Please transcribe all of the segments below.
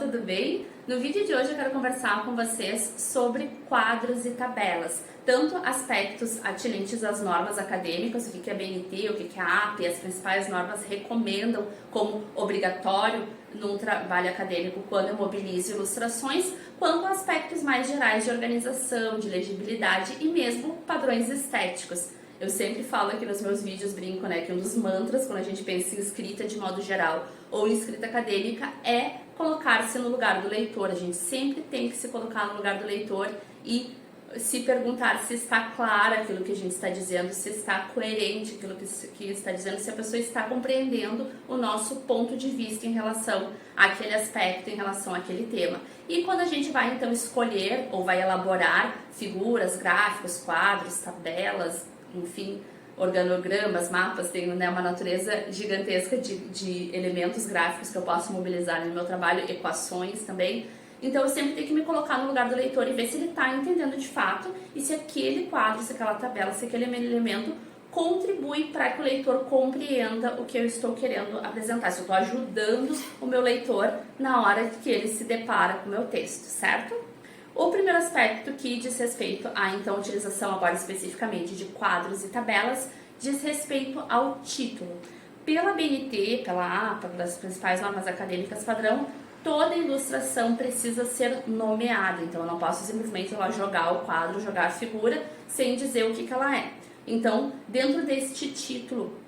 tudo bem? No vídeo de hoje eu quero conversar com vocês sobre quadros e tabelas, tanto aspectos atinentes às normas acadêmicas, o que é BNT, o que é APA e as principais normas recomendam como obrigatório num trabalho acadêmico quando eu mobilizo ilustrações, quanto aspectos mais gerais de organização, de legibilidade e mesmo padrões estéticos. Eu sempre falo aqui nos meus vídeos, brinco, né, que um dos mantras quando a gente pensa em escrita de modo geral ou em escrita acadêmica é colocar-se no lugar do leitor. A gente sempre tem que se colocar no lugar do leitor e se perguntar se está claro aquilo que a gente está dizendo, se está coerente aquilo que está dizendo, se a pessoa está compreendendo o nosso ponto de vista em relação àquele aspecto, em relação àquele tema. E quando a gente vai então escolher ou vai elaborar figuras, gráficos, quadros, tabelas, enfim, organogramas, mapas, tem, né, uma natureza gigantesca de elementos gráficos que eu posso mobilizar no meu trabalho, equações também. Então eu sempre tenho que me colocar no lugar do leitor e ver se ele está entendendo de fato e se aquele quadro, se aquela tabela, se aquele elemento contribui para que o leitor compreenda o que eu estou querendo apresentar, se eu estou ajudando o meu leitor na hora que ele se depara com o meu texto, certo? O primeiro aspecto que diz respeito à então utilização agora especificamente de quadros e tabelas diz respeito ao título. Pela BNT, pela APA, pelas principais normas acadêmicas padrão, toda ilustração precisa ser nomeada, então eu não posso simplesmente lá jogar o quadro, jogar a figura sem dizer o que ela é. Então, dentro deste título,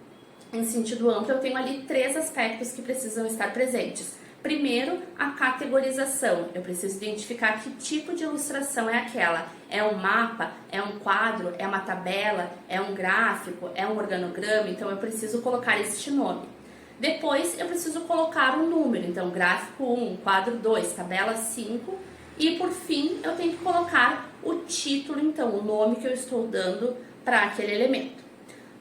em sentido amplo, eu tenho ali 3 aspectos que precisam estar presentes. Primeiro, a categorização. Eu preciso identificar que tipo de ilustração é aquela. É um mapa? É um quadro? É uma tabela? É um gráfico? É um organograma? Então, eu preciso colocar este nome. Depois, eu preciso colocar um número. Então, gráfico 1, quadro 2, tabela 5. E, por fim, eu tenho que colocar o título, então, o nome que eu estou dando para aquele elemento.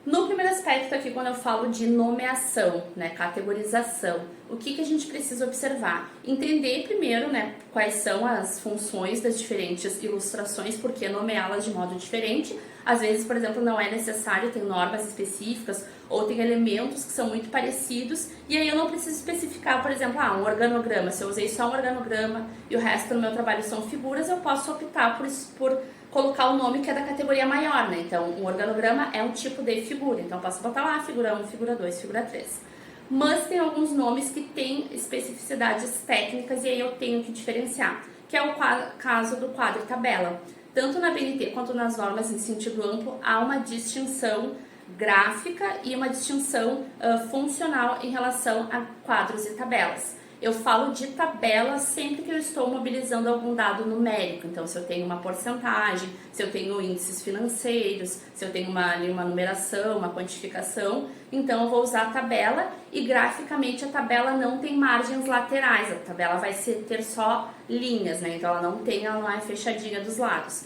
No primeiro aspecto aqui, quando eu falo de nomeação, né, categorização, o que a gente precisa observar? Entender primeiro, né, quais são as funções das diferentes ilustrações, por que nomeá-las de modo diferente. Às vezes, por exemplo, não é necessário, tem normas específicas ou tem elementos que são muito parecidos e aí eu não preciso especificar, por exemplo, um organograma. Se eu usei só um organograma e o resto do meu trabalho são figuras, eu posso optar por colocar o nome que é da categoria maior, né? Então, um organograma é um tipo de figura, então eu posso botar lá figura 1, figura 2, figura 3. Mas tem alguns nomes que têm especificidades técnicas e aí eu tenho que diferenciar, que é o caso do quadro e tabela. Tanto na BNT quanto nas normas em sentido amplo, há uma distinção gráfica e uma distinção funcional em relação a quadros e tabelas. Eu falo de tabela sempre que eu estou mobilizando algum dado numérico. Então, se eu tenho uma porcentagem, se eu tenho índices financeiros, se eu tenho uma numeração, uma quantificação, então eu vou usar a tabela e graficamente a tabela não tem margens laterais. A tabela vai ter só linhas, né? Então ela não é fechadinha dos lados.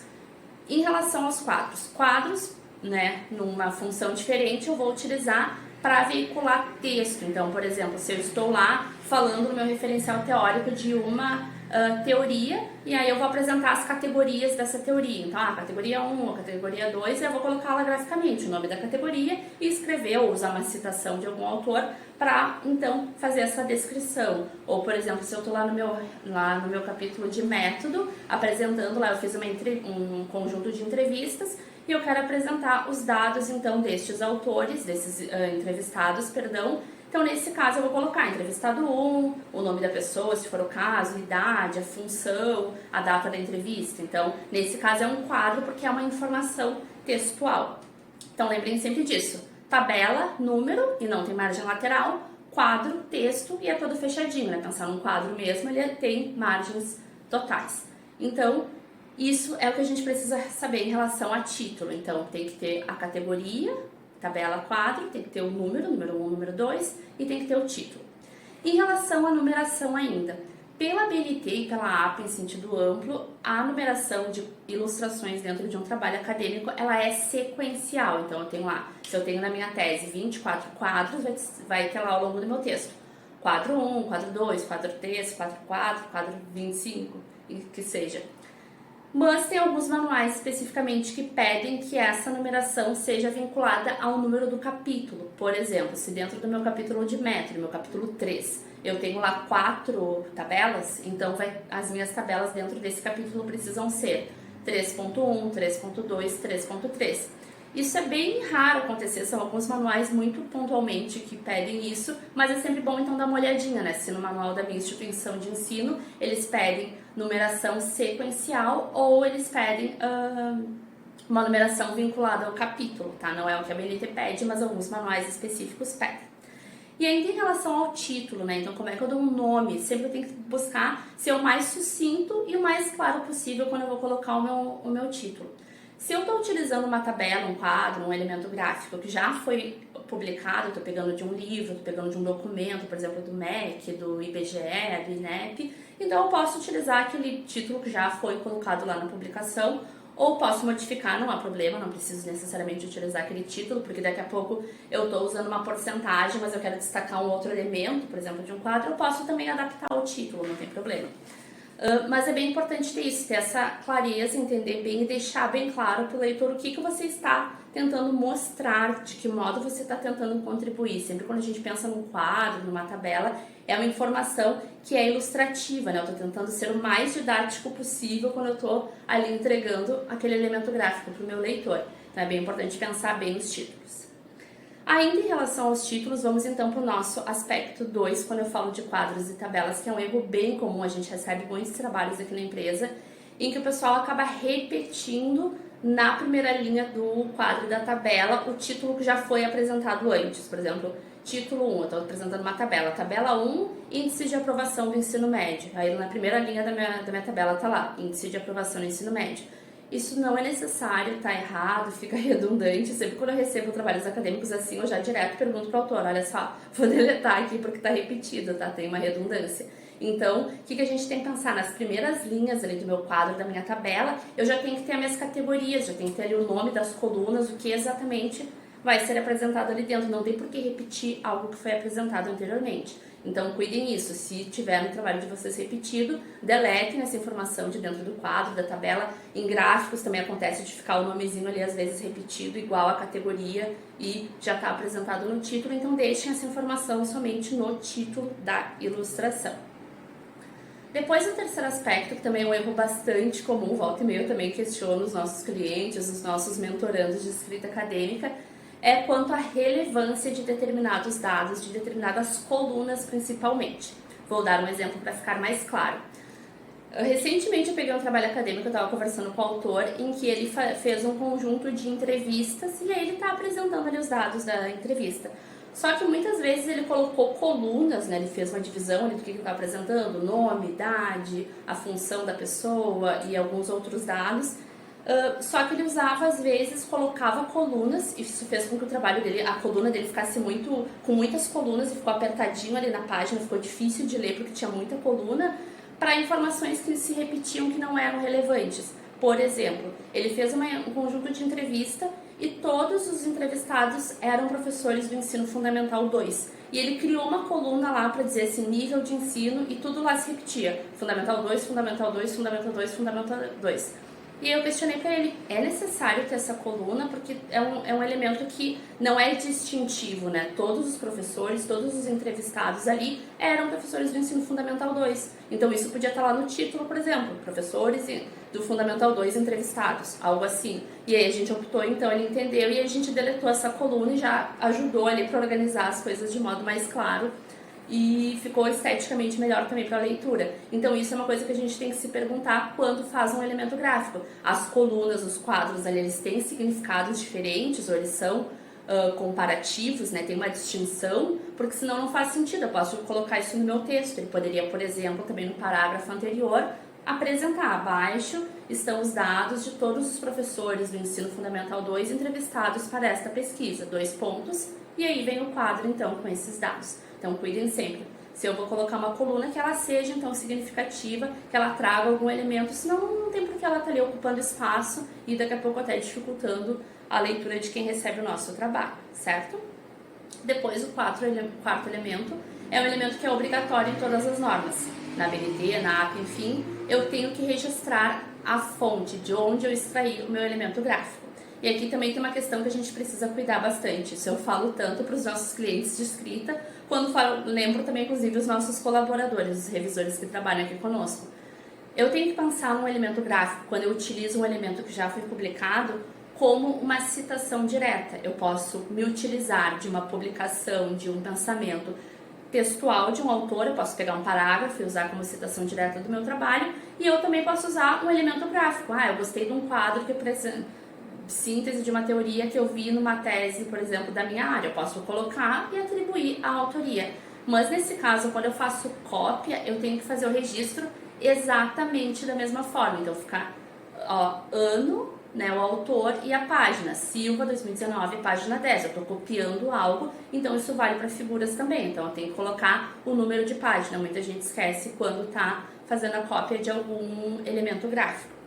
Em relação aos quadros, né, numa função diferente, eu vou utilizar para veicular texto. Então, por exemplo, se eu estou lá falando no meu referencial teórico de uma teoria, e aí eu vou apresentar as categorias dessa teoria. Então, a categoria 1, a categoria 2, eu vou colocá-la graficamente, o nome da categoria, e escrever ou usar uma citação de algum autor para, então, fazer essa descrição. Ou, por exemplo, se eu estou lá no meu capítulo de método, apresentando lá, eu fiz um conjunto de entrevistas, e eu quero apresentar os dados, então, destes autores, desses entrevistados, perdão. Então, nesse caso, eu vou colocar entrevistado 1, o nome da pessoa, se for o caso, a idade, a função, a data da entrevista. Então, nesse caso, é um quadro porque é uma informação textual. Então, lembrem sempre disso. Tabela, número, e não tem margem lateral, quadro, texto, e é todo fechadinho, né? Pensar num quadro mesmo, ele tem margens totais. Então, isso é o que a gente precisa saber em relação a título. Então, tem que ter a categoria, tabela, quadro, tem que ter o número 1, número 2 e tem que ter o título. Em relação à numeração ainda, pela BNT e pela APA em sentido amplo, a numeração de ilustrações dentro de um trabalho acadêmico, ela é sequencial. Então, eu tenho lá, se eu tenho na minha tese 24 quadros, vai ter lá ao longo do meu texto. Quadro 1, quadro 2, quadro 3, quadro 4, quadro 25, e que seja. Mas tem alguns manuais especificamente que pedem que essa numeração seja vinculada ao número do capítulo. Por exemplo, se dentro do meu capítulo de método, meu capítulo 3, eu tenho lá 4 tabelas, então as minhas tabelas dentro desse capítulo precisam ser 3.1, 3.2, 3.3. Isso é bem raro acontecer, são alguns manuais muito pontualmente que pedem isso, mas é sempre bom então dar uma olhadinha, né? Se no manual da minha instituição de ensino eles pedem numeração sequencial ou eles pedem uma numeração vinculada ao capítulo, tá? Não é o que a BNT pede, mas alguns manuais específicos pedem. E ainda em relação ao título, né? Então, como é que eu dou um nome? Sempre eu tenho que buscar ser o mais sucinto e o mais claro possível quando eu vou colocar o meu título. Se eu estou utilizando uma tabela, um quadro, um elemento gráfico que já foi publicado, estou pegando de um livro, estou pegando de um documento, por exemplo, do MEC, do IBGE, do INEP, então eu posso utilizar aquele título que já foi colocado lá na publicação, ou posso modificar, não há problema, não preciso necessariamente utilizar aquele título, porque daqui a pouco eu estou usando uma porcentagem, mas eu quero destacar um outro elemento, por exemplo, de um quadro, eu posso também adaptar o título, não tem problema. Mas é bem importante ter isso, ter essa clareza, entender bem e deixar bem claro para o leitor o que você está tentando mostrar, de que modo você está tentando contribuir. Sempre quando a gente pensa num quadro, numa tabela, é uma informação que é ilustrativa, né? Eu estou tentando ser o mais didático possível quando eu estou ali entregando aquele elemento gráfico para o meu leitor. Então é bem importante pensar bem os títulos. Ainda em relação aos títulos, vamos então para o nosso aspecto 2, quando eu falo de quadros e tabelas, que é um erro bem comum, a gente recebe muitos trabalhos aqui na empresa, em que o pessoal acaba repetindo na primeira linha do quadro da tabela o título que já foi apresentado antes. Por exemplo, título 1, eu estou apresentando uma tabela, tabela 1, índice de aprovação do ensino médio. Aí na primeira linha da minha tabela está lá, índice de aprovação do ensino médio. Isso não é necessário, tá errado, fica redundante. Sempre quando eu recebo trabalhos acadêmicos assim, eu já direto pergunto para o autor, olha só, vou deletar aqui porque está repetido, tá? Tem uma redundância. Então, o que a gente tem que pensar? Nas primeiras linhas ali do meu quadro, da minha tabela, eu já tenho que ter as minhas categorias, já tenho que ter ali o nome das colunas, o que exatamente vai ser apresentado ali dentro. Não tem por que repetir algo que foi apresentado anteriormente. Então, cuidem isso. Se tiver no trabalho de vocês repetido, deletem essa informação de dentro do quadro, da tabela. Em gráficos também acontece de ficar o nomezinho ali, às vezes, repetido, igual a categoria, e já está apresentado no título. Então, deixem essa informação somente no título da ilustração. Depois, o terceiro aspecto, que também é um erro bastante comum, volta e meia eu também questiono os nossos clientes, os nossos mentorandos de escrita acadêmica, é quanto à relevância de determinados dados, de determinadas colunas principalmente. Vou dar um exemplo para ficar mais claro. Recentemente eu peguei um trabalho acadêmico, eu estava conversando com o autor, em que ele fez um conjunto de entrevistas e aí ele está apresentando ali os dados da entrevista. Só que muitas vezes ele colocou colunas, né? Ele fez uma divisão ali do que ele está apresentando, nome, idade, a função da pessoa e alguns outros dados. Só que ele usava, às vezes, colocava colunas, e isso fez com que o trabalho dele, a coluna dele ficasse com muitas colunas e ficou apertadinho ali na página, ficou difícil de ler porque tinha muita coluna, para informações que se repetiam que não eram relevantes. Por exemplo, ele fez um conjunto de entrevista e todos os entrevistados eram professores do ensino fundamental 2. E ele criou uma coluna lá para dizer assim, nível de ensino, e tudo lá se repetia. Fundamental 2, Fundamental 2, Fundamental 2, Fundamental 2. E eu questionei para ele, é necessário ter essa coluna porque é um elemento que não é distintivo, né? Todos os professores, todos os entrevistados ali eram professores do ensino fundamental 2. Então isso podia estar lá no título, por exemplo, professores do fundamental 2 entrevistados, algo assim. E aí a gente optou, então ele entendeu e a gente deletou essa coluna e já ajudou ali para organizar as coisas de modo mais claro. E ficou esteticamente melhor também para a leitura. Então isso é uma coisa que a gente tem que se perguntar quando faz um elemento gráfico. As colunas, os quadros ali, eles têm significados diferentes ou eles são comparativos, né? Tem uma distinção, porque senão não faz sentido. Eu posso colocar isso no meu texto. Ele poderia, por exemplo, também no parágrafo anterior, apresentar. Abaixo estão os dados de todos os professores do Ensino Fundamental 2 entrevistados para esta pesquisa. 2 pontos. E aí vem o quadro, então, com esses dados. Então, cuidem sempre. Se eu vou colocar uma coluna, que ela seja, então, significativa, que ela traga algum elemento, senão não tem por que ela estar ali ocupando espaço e daqui a pouco até dificultando a leitura de quem recebe o nosso trabalho, certo? Depois, o quarto elemento é um elemento que é obrigatório em todas as normas. Na BNT, na AP, enfim, eu tenho que registrar a fonte de onde eu extraí o meu elemento gráfico. E aqui também tem uma questão que a gente precisa cuidar bastante. Isso eu falo tanto para os nossos clientes de escrita, quando lembro também, inclusive, os nossos colaboradores, os revisores que trabalham aqui conosco. Eu tenho que pensar num elemento gráfico, quando eu utilizo um elemento que já foi publicado, como uma citação direta. Eu posso me utilizar de uma publicação, de um pensamento textual de um autor, eu posso pegar um parágrafo e usar como citação direta do meu trabalho, e eu também posso usar um elemento gráfico. Eu gostei de um quadro que apresenta síntese de uma teoria que eu vi numa tese, por exemplo, da minha área. Eu posso colocar e atribuir a autoria. Mas nesse caso, quando eu faço cópia, eu tenho que fazer o registro exatamente da mesma forma. Então, ficar ano, né, o autor e a página. Silva, 2019, página 10. Eu estou copiando algo, então isso vale para figuras também. Então, eu tenho que colocar o número de página. Muita gente esquece quando está fazendo a cópia de algum elemento gráfico.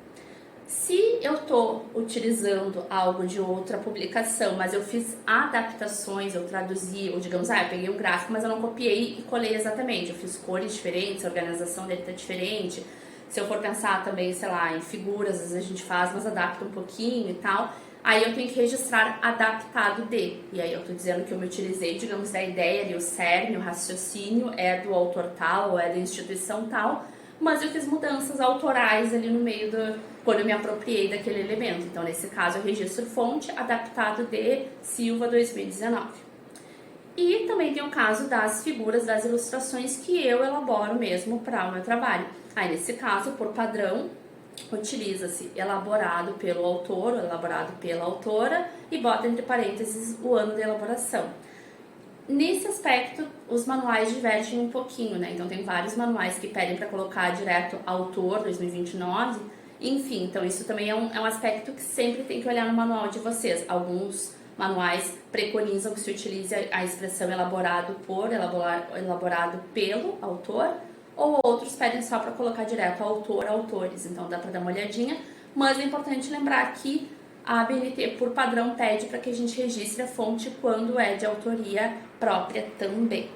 Se eu estou utilizando algo de outra publicação, mas eu fiz adaptações, eu traduzi, ou digamos, eu peguei um gráfico, mas eu não copiei e colei exatamente. Eu fiz cores diferentes, a organização dele está diferente. Se eu for pensar também, sei lá, em figuras, às vezes a gente faz, mas adapta um pouquinho e tal. Aí eu tenho que registrar adaptado de. E aí eu estou dizendo que eu me utilizei, digamos, da ideia ali, o cerne, o raciocínio é do autor tal, ou é da instituição tal, mas eu fiz mudanças autorais ali no meio quando eu me apropriei daquele elemento. Então, nesse caso, eu registro fonte, adaptado de Silva 2019. E também tem o caso das figuras, das ilustrações que eu elaboro mesmo para o meu trabalho. Aí, nesse caso, por padrão, utiliza-se elaborado pelo autor ou elaborado pela autora e bota entre parênteses o ano de elaboração. Nesse aspecto, os manuais divergem um pouquinho, né? Então, tem vários manuais que pedem para colocar direto autor 2029, enfim, então isso também é um aspecto que sempre tem que olhar no manual de vocês. Alguns manuais preconizam que se utilize a expressão elaborado pelo autor, ou outros pedem só para colocar direto autor, autores, então dá para dar uma olhadinha, mas é importante lembrar que a ABNT, por padrão, pede para que a gente registre a fonte quando é de autoria própria também.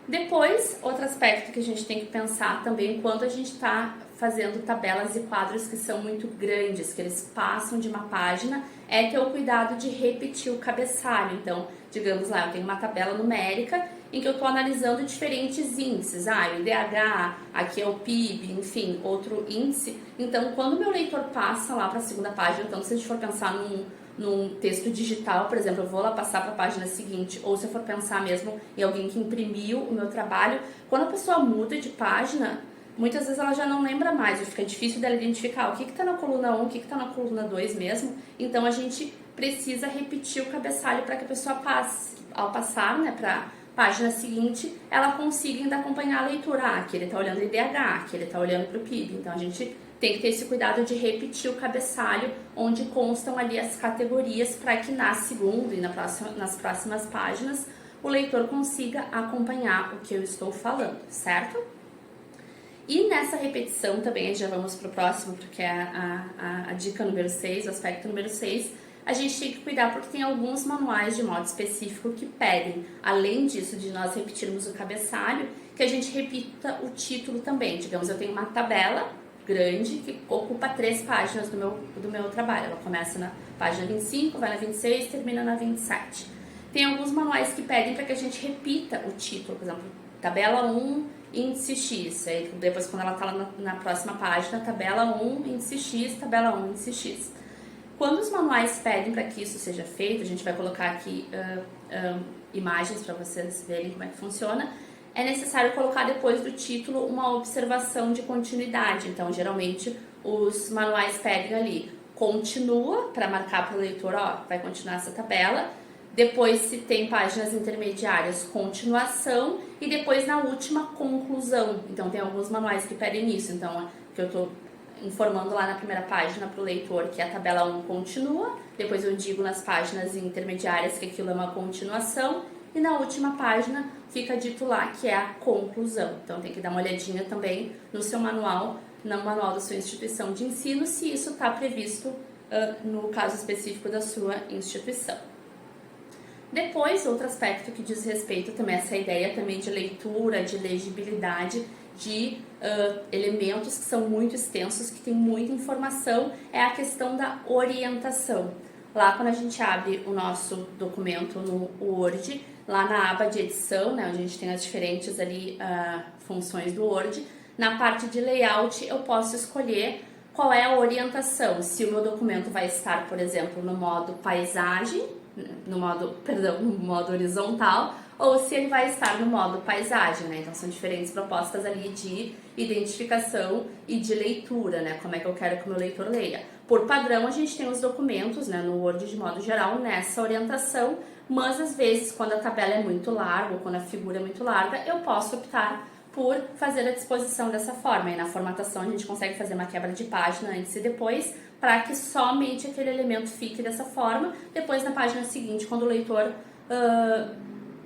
Depois, outro aspecto que a gente tem que pensar também quando a gente está fazendo tabelas e quadros que são muito grandes, que eles passam de uma página, é ter o cuidado de repetir o cabeçalho. Então, digamos lá, eu tenho uma tabela numérica em que eu estou analisando diferentes índices. O IDH, aqui é o PIB, enfim, outro índice. Então, quando o meu leitor passa lá para a segunda página, então se a gente for pensar num texto digital, por exemplo, eu vou lá passar para a página seguinte, ou se eu for pensar mesmo em alguém que imprimiu o meu trabalho, quando a pessoa muda de página, muitas vezes ela já não lembra mais, e fica difícil dela identificar o que está na coluna 1, o que está na coluna 2 mesmo. Então a gente precisa repetir o cabeçalho para que a pessoa passe. Ao passar, né, para a página seguinte, ela consiga ainda acompanhar a leitura. Aqui ele está olhando o IDH, aqui ele está olhando para o PIB. Então a gente tem que ter esse cuidado de repetir o cabeçalho, onde constam ali as categorias, para que na segunda e nas próximas páginas o leitor consiga acompanhar o que eu estou falando, certo? E nessa repetição também, já vamos para o próximo, porque é a dica número 6, o aspecto número 6, a gente tem que cuidar porque tem alguns manuais de modo específico que pedem, além disso, de nós repetirmos o cabeçalho, que a gente repita o título também. Digamos, eu tenho uma tabela grande que ocupa 3 páginas do meu trabalho. Ela começa na página 25, vai na 26 e termina na 27. Tem alguns manuais que pedem para que a gente repita o título, por exemplo, tabela 1, índice X. Aí depois, quando ela está lá na próxima página, tabela 1, índice X, tabela 1, índice X. Quando os manuais pedem para que isso seja feito, a gente vai colocar aqui imagens para vocês verem como é que funciona. É necessário colocar depois do título uma observação de continuidade. Então, geralmente, os manuais pedem ali, continua, para marcar para o leitor, vai continuar essa tabela. Depois, se tem páginas intermediárias, continuação. E depois, na última, conclusão. Então, tem alguns manuais que pedem isso. Então, que eu estou informando lá na primeira página para o leitor que a tabela 1 continua. Depois, eu digo nas páginas intermediárias que aquilo é uma continuação. E na última página fica dito lá que é a conclusão. Então tem que dar uma olhadinha também no seu manual, no manual da sua instituição de ensino, se isso está previsto no caso específico da sua instituição. Depois, outro aspecto que diz respeito também a essa ideia também de leitura, de legibilidade, de elementos que são muito extensos, que tem muita informação, é a questão da orientação. Lá quando a gente abre o nosso documento no Word, lá na aba de edição, né, onde a gente tem as diferentes ali funções do Word, na parte de layout eu posso escolher qual é a orientação, se o meu documento vai estar, por exemplo, no modo paisagem, no modo horizontal, ou se ele vai estar no modo paisagem, né? Então são diferentes propostas ali de identificação e de leitura, né? Como é que eu quero que o meu leitor leia. Por padrão, a gente tem os documentos, né, no Word de modo geral, nessa orientação, mas às vezes, quando a tabela é muito larga ou quando a figura é muito larga, eu posso optar por fazer a disposição dessa forma. E na formatação a gente consegue fazer uma quebra de página antes e depois, para que somente aquele elemento fique dessa forma. Depois, na página seguinte, quando o leitor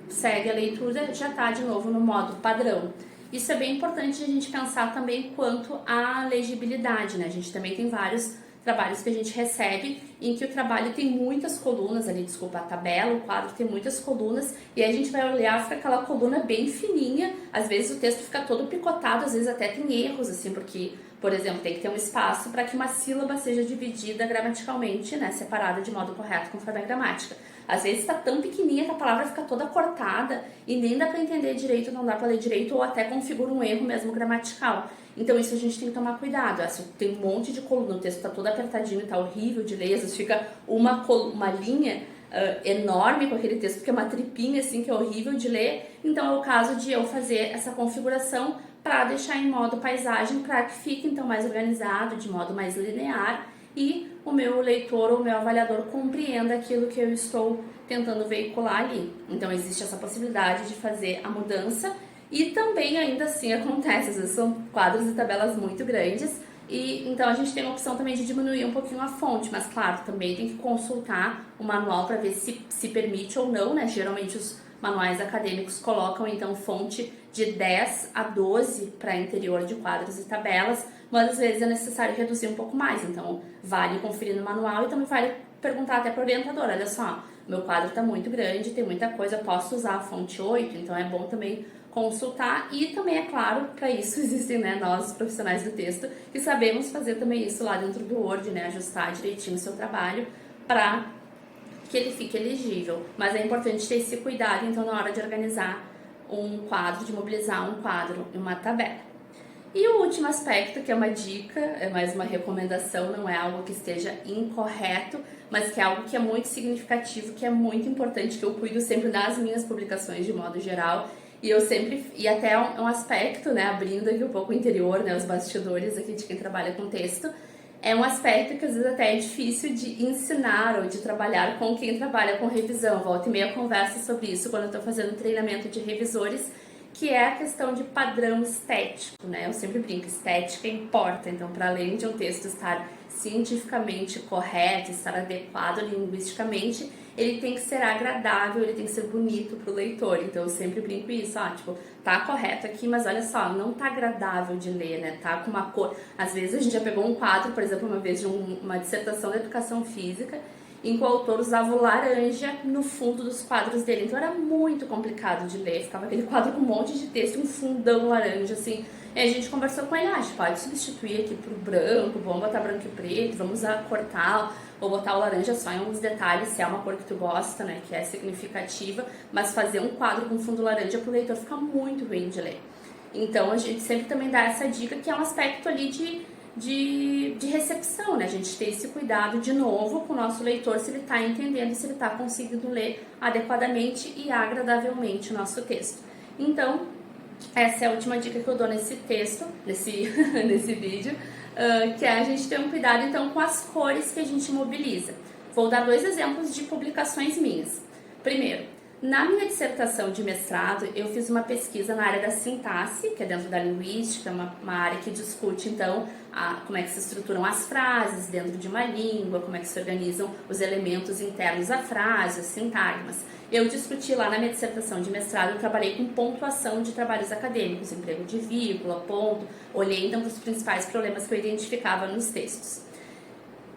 segue a leitura, já está de novo no modo padrão. Isso é bem importante a gente pensar também quanto à legibilidade, né? A gente também tem vários trabalhos que a gente recebe em que o trabalho tem muitas colunas ali, desculpa, a tabela, o quadro tem muitas colunas, e aí a gente vai olhar, fica aquela coluna bem fininha, às vezes o texto fica todo picotado, às vezes até tem erros, assim, porque, por exemplo, tem que ter um espaço para que uma sílaba seja dividida gramaticalmente, né, separada de modo correto conforme a gramática. Às vezes está tão pequenininha que a palavra fica toda cortada e nem dá para entender direito, não dá para ler direito, ou até configura um erro mesmo gramatical. Então isso a gente tem que tomar cuidado. Tem um monte de coluna, o texto está todo apertadinho e está horrível de ler, às vezes fica uma linha enorme com aquele texto, porque é uma tripinha assim que é horrível de ler. Então é o caso de eu fazer essa configuração para deixar em modo paisagem, para que fique então mais organizado, de modo mais linear, e o meu leitor ou o meu avaliador compreenda aquilo que eu estou tentando veicular ali. Então existe essa possibilidade de fazer a mudança, e também ainda assim acontece, às vezes são quadros e tabelas muito grandes, e então a gente tem a opção também de diminuir um pouquinho a fonte, mas claro, também tem que consultar o manual para ver se permite ou não, né? Geralmente os manuais acadêmicos colocam então fonte de 10 a 12 para interior de quadros e tabelas, mas às vezes é necessário reduzir um pouco mais, então vale conferir no manual e também vale perguntar até para o orientador, olha só, meu quadro está muito grande, tem muita coisa, posso usar a fonte 8, então é bom também consultar. E também, é claro, para isso existem, né, nós, profissionais do texto, que sabemos fazer também isso lá dentro do Word, né, ajustar direitinho o seu trabalho para que ele fique elegível. Mas é importante ter esse cuidado, então, na hora de organizar um quadro, de mobilizar um quadro em uma tabela. E o último aspecto, que é uma dica, é mais uma recomendação, não é algo que esteja incorreto, mas que é algo que é muito significativo, que é muito importante, que eu cuido sempre das minhas publicações de modo geral. E eu sempre, e até um aspecto, né, abrindo aqui um pouco o interior, né, os bastidores aqui de quem trabalha com texto, é um aspecto que às vezes até é difícil de ensinar ou de trabalhar com quem trabalha com revisão. Volta e meia conversa sobre isso quando eu estou fazendo treinamento de revisores, que é a questão de padrão estético, né? Eu sempre brinco, estética importa, então para além de um texto estar cientificamente correto, estar adequado linguisticamente, ele tem que ser agradável, ele tem que ser bonito para o leitor. Então eu sempre brinco isso, tipo, tá correto aqui, mas olha só, não tá agradável de ler, né? Tá com uma cor. Às vezes a gente já pegou um quadro, por exemplo, uma vez de uma dissertação de educação física, em que o autor usava o laranja no fundo dos quadros dele, então era muito complicado de ler, ficava aquele quadro com um monte de texto, um fundão laranja, assim. E a gente conversou com ele, a gente pode substituir aqui pro branco, vamos botar branco e preto, vamos acortar, ou botar o laranja só em alguns detalhes, se é uma cor que tu gosta, né, que é significativa, mas fazer um quadro com fundo laranja pro leitor fica muito ruim de ler. Então a gente sempre também dá essa dica, que é um aspecto ali de recepção, né? A gente ter esse cuidado de novo com o nosso leitor, se ele está entendendo, se ele está conseguindo ler adequadamente e agradavelmente o nosso texto. Então, essa é a última dica que eu dou nesse texto, nesse vídeo, que é a gente ter um cuidado então com as cores que a gente mobiliza. Vou dar 2 exemplos de publicações minhas. Primeiro, na minha dissertação de mestrado, eu fiz uma pesquisa na área da sintaxe, que é dentro da linguística, uma área que discute, então, como é que se estruturam as frases dentro de uma língua, como é que se organizam os elementos internos à frase, os sintagmas. Eu discuti lá na minha dissertação de mestrado, eu trabalhei com pontuação de trabalhos acadêmicos, emprego de vírgula, ponto, olhei então para os principais problemas que eu identificava nos textos.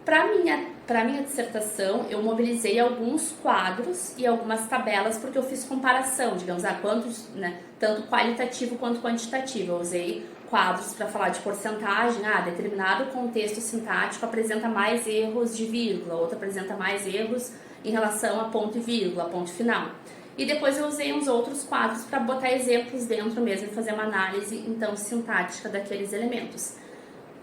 Para minha para minha dissertação, eu mobilizei alguns quadros e algumas tabelas, porque eu fiz comparação, digamos, quantos, né, tanto qualitativo quanto quantitativo. Eu usei quadros para falar de porcentagem, determinado contexto sintático apresenta mais erros de vírgula, outro apresenta mais erros em relação a ponto e vírgula, ponto final. E depois eu usei uns outros quadros para botar exemplos dentro mesmo e fazer uma análise, então, sintática daqueles elementos.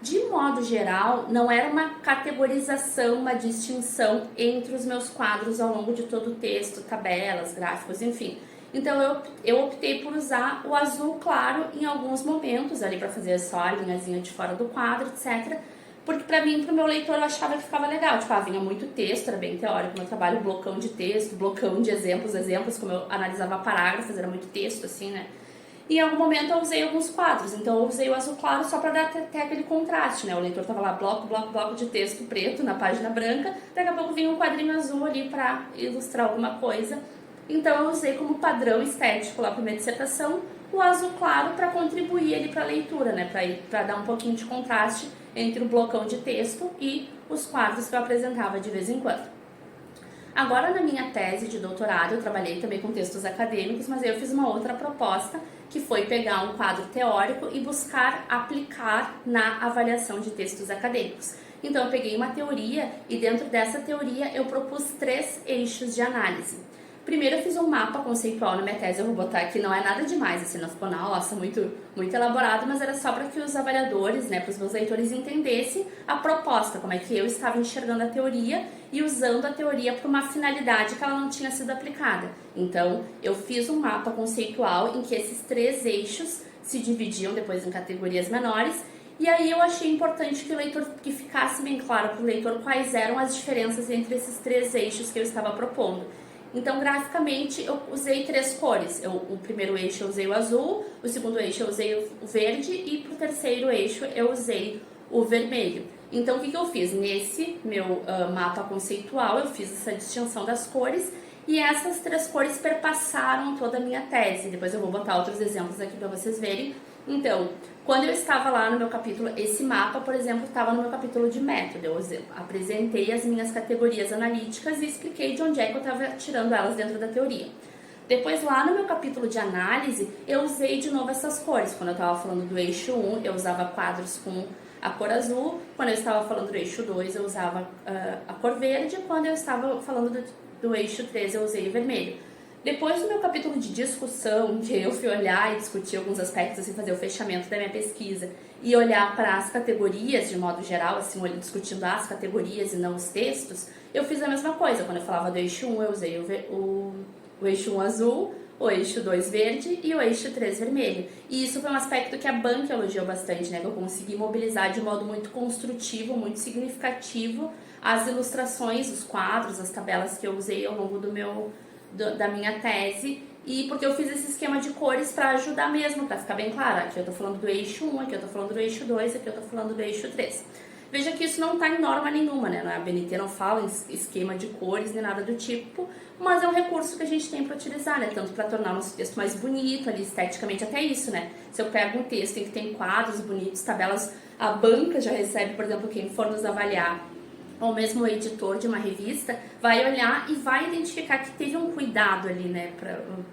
De modo geral, não era uma categorização, uma distinção entre os meus quadros ao longo de todo o texto, tabelas, gráficos, enfim. Então eu optei por usar o azul claro em alguns momentos ali para fazer só a linhazinha de fora do quadro, etc. Porque para mim, para o meu leitor, eu achava que ficava legal. Tipo, vinha muito texto, era bem teórico. Meu trabalho, blocão de texto, blocão de exemplos, como eu analisava parágrafos, era muito texto, assim, né? E em algum momento eu usei alguns quadros, então eu usei o azul claro só para dar até aquele contraste, né? O leitor tava lá, bloco de texto preto na página branca, daqui a pouco vinha um quadrinho azul ali para ilustrar alguma coisa. Então eu usei como padrão estético lá para minha dissertação o azul claro para contribuir ali para a leitura, né? Para dar um pouquinho de contraste entre o blocão de texto e os quadros que eu apresentava de vez em quando. Agora, na minha tese de doutorado, eu trabalhei também com textos acadêmicos, mas eu fiz uma outra proposta, que foi pegar um quadro teórico e buscar aplicar na avaliação de textos acadêmicos. Então, eu peguei uma teoria e dentro dessa teoria eu propus 3 eixos de análise. Primeiro, eu fiz um mapa conceitual na minha tese, eu vou botar aqui, não é nada demais, assim, não ficou, nossa, muito elaborado, mas era só para que os avaliadores, né, para os meus leitores entendessem a proposta, como é que eu estava enxergando a teoria e usando a teoria para uma finalidade que ela não tinha sido aplicada. Então, eu fiz um mapa conceitual em que esses 3 eixos se dividiam depois em categorias menores, e aí eu achei importante que o leitor, que ficasse bem claro para o leitor quais eram as diferenças entre esses 3 eixos que eu estava propondo. Então, graficamente, eu usei 3 cores. O primeiro eixo eu usei o azul, o segundo eixo eu usei o verde e para o terceiro eixo eu usei o vermelho. Então, o que eu fiz? Nesse meu mapa conceitual, eu fiz essa distinção das cores e essas 3 cores perpassaram toda a minha tese. Depois eu vou botar outros exemplos aqui para vocês verem. Então, quando eu estava lá no meu capítulo, esse mapa, por exemplo, estava no meu capítulo de método. Eu apresentei as minhas categorias analíticas e expliquei de onde é que eu estava tirando elas dentro da teoria. Depois, lá no meu capítulo de análise, eu usei de novo essas cores. Quando eu estava falando do eixo 1, eu usava quadros com a cor azul. Quando eu estava falando do eixo 2, eu usava a cor verde. Quando eu estava falando do eixo 3, eu usei o vermelho. Depois do meu capítulo de discussão, que eu fui olhar e discutir alguns aspectos, assim, fazer o fechamento da minha pesquisa e olhar para as categorias de modo geral, assim, discutindo as categorias e não os textos, eu fiz a mesma coisa. Quando eu falava do eixo 1, eu usei o eixo 1 azul, o eixo 2 verde e o eixo 3 vermelho. E isso foi um aspecto que a banca elogiou bastante, né? Que eu consegui mobilizar de modo muito construtivo, muito significativo as ilustrações, os quadros, as tabelas que eu usei ao longo da minha tese, e porque eu fiz esse esquema de cores para ajudar mesmo, para ficar bem claro. Aqui eu tô falando do eixo 1, aqui eu tô falando do eixo 2, aqui eu tô falando do eixo 3. Veja que isso não está em norma nenhuma, né? A BNT não fala em esquema de cores nem nada do tipo, mas é um recurso que a gente tem para utilizar, né? Tanto para tornar o nosso texto mais bonito ali, esteticamente, até isso, né? Se eu pego um texto em que tem quadros bonitos, tabelas, a banca já recebe, por exemplo, quem for nos avaliar, ou mesmo o editor de uma revista, vai olhar e vai identificar que teve um cuidado ali, né,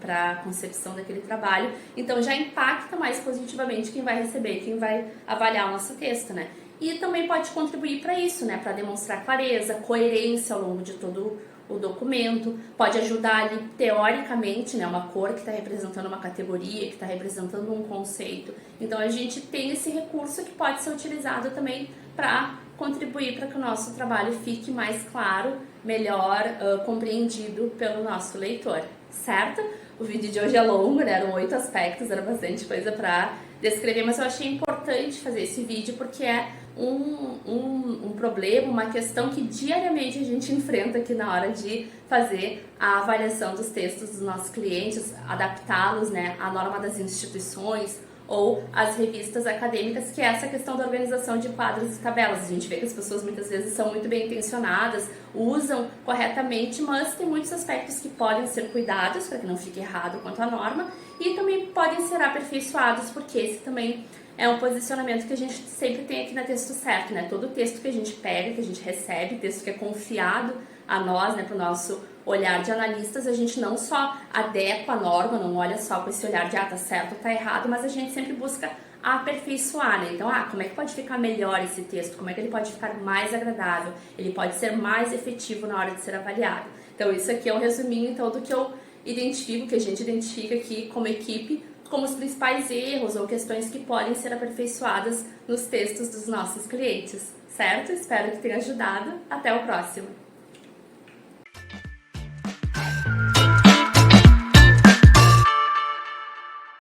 para a concepção daquele trabalho. Então já impacta mais positivamente quem vai receber, quem vai avaliar o nosso texto, né. E também pode contribuir para isso, né, para demonstrar clareza, coerência ao longo de todo o documento, pode ajudar ali teoricamente, né, uma cor que está representando uma categoria, que está representando um conceito. Então a gente tem esse recurso que pode ser utilizado também para contribuir para que o nosso trabalho fique mais claro, melhor compreendido pelo nosso leitor, certo? O vídeo de hoje é longo, né? Eram 8 aspectos, era bastante coisa para descrever, mas eu achei importante fazer esse vídeo porque é um problema, uma questão que diariamente a gente enfrenta aqui na hora de fazer a avaliação dos textos dos nossos clientes, adaptá-los, né, à norma das instituições ou as revistas acadêmicas, que é essa questão da organização de quadros e tabelas. A gente vê que as pessoas muitas vezes são muito bem intencionadas, usam corretamente, mas tem muitos aspectos que podem ser cuidados para que não fique errado quanto à norma e também podem ser aperfeiçoados, porque esse também é um posicionamento que a gente sempre tem aqui na Texto Certo, né? Todo texto que a gente pega, que a gente recebe, texto que é confiado a nós, né, para o nosso olhar de analistas, a gente não só adequa a norma, não olha só com esse olhar de tá certo ou tá errado, mas a gente sempre busca aperfeiçoar, né? Então, como é que pode ficar melhor esse texto? Como é que ele pode ficar mais agradável? Ele pode ser mais efetivo na hora de ser avaliado. Então, isso aqui é um resuminho, então, do que eu identifico, que a gente identifica aqui como equipe, como os principais erros ou questões que podem ser aperfeiçoadas nos textos dos nossos clientes, certo? Espero que tenha ajudado. Até o próximo!